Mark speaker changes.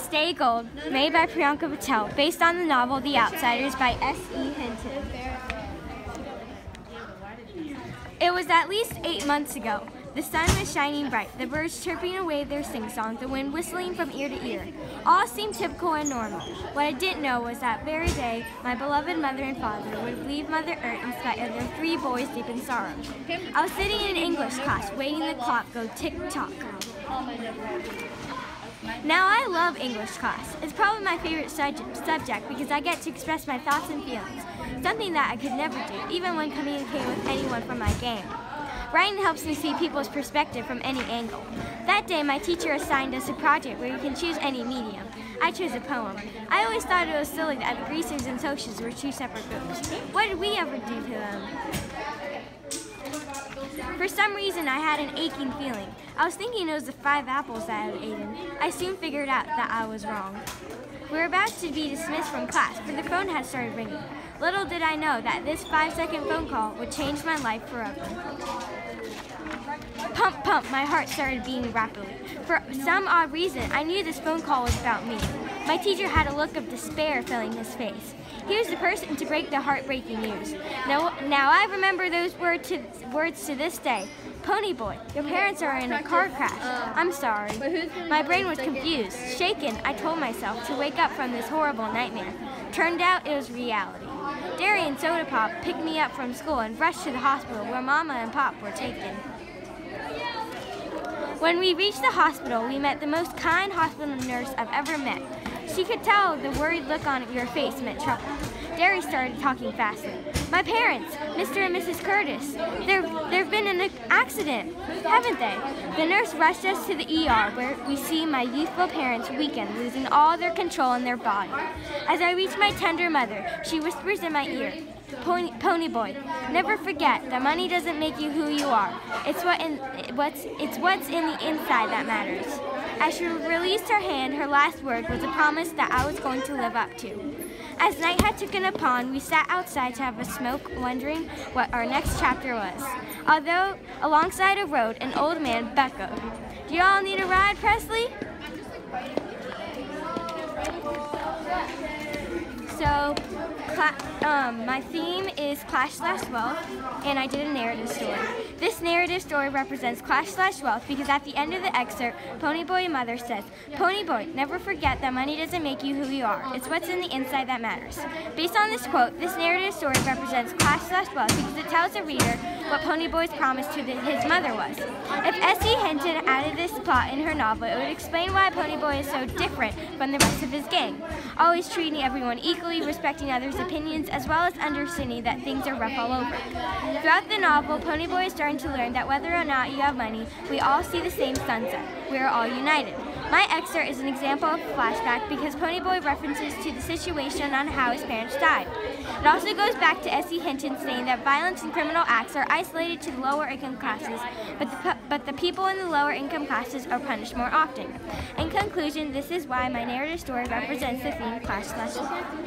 Speaker 1: Stay Gold, made by Priyanka, based on the novel The Outsiders by S.E. Hinton. It was at least 8 months ago. The sun was shining bright, the birds chirping away their sing-song, the wind whistling from ear to ear. All seemed typical and normal. What I didn't know was that very day, my beloved mother and father would leave Mother Earth in spite of their 3 boys deep in sorrow. I was sitting in English class, waiting the clock go tick-tock. Now I love English class. It's probably my favorite subject because I get to express my thoughts and feelings, something that I could never do, even when communicating with anyone from my gang. Writing helps me see people's perspective from any angle. That day, my teacher assigned us a project where you can choose any medium. I chose a poem. I always thought it was silly that the greasers and socias were 2 separate groups. What did we ever do to them? For some reason, I had an aching feeling. I was thinking it was the 5 apples that I had eaten. I soon figured out that I was wrong. We were about to be dismissed from class, but the phone had started ringing. Little did I know that this 5-second phone call would change my life forever. Pump, pump, my heart started beating rapidly. For some odd reason, I knew this phone call was about me. My teacher had a look of despair filling his face. He was the person to break the heartbreaking news. Now I remember those words to this day. Pony boy, your parents are in a car crash. I'm sorry. My brain was confused. Shaken, I told myself to wake up from this horrible nightmare. Turned out it was reality. Dairy and Soda Pop picked me up from school and rushed to the hospital where Mama and Pop were taken. When we reached the hospital, we met the most kind hospital nurse I've ever met. She could tell the worried look on your face meant trouble. Dairy started talking fastly. My parents, Mr. and Mrs. Curtis, there've been an accident, haven't they? The nurse rushed us to the ER where we see my youthful parents weaken, losing all their control in their body. As I reach my tender mother, she whispers in my ear, Pony boy, never forget that money doesn't make you who you are. It's what's in the inside that matters. As she released her hand, her last word was a promise that I was going to live up to. As night had taken upon, we sat outside to have a smoke, wondering what our next chapter was. Although alongside a road, an old man beckoned. Do you all need a ride, Presley? So, my theme is Clash/Wealth, and I did a narrative story. This narrative story represents Clash/Wealth because at the end of the excerpt, Ponyboy's mother says, Pony boy, never forget that money doesn't make you who you are. It's what's in the inside that matters. Based on this quote, this narrative story represents Clash/Wealth because it tells the reader what Ponyboy's promise to his mother was. If S.E. Hinton added this plot in her novel, it would explain why Ponyboy is so different from the rest of his gang, always treating everyone equally, respecting others' opinions, as well as understanding that things are rough all over. Throughout the novel, Ponyboy is starting to learn that whether or not you have money, we all see the same sunset. We are all united. My excerpt is an example of a flashback because Ponyboy references to the situation on how his parents died. It also goes back to S.E. Hinton saying that violence and criminal acts are isolated to the lower income classes, but the people in the lower income classes are punished more often. In conclusion, this is why my narrative story represents the theme Clash/Wealth.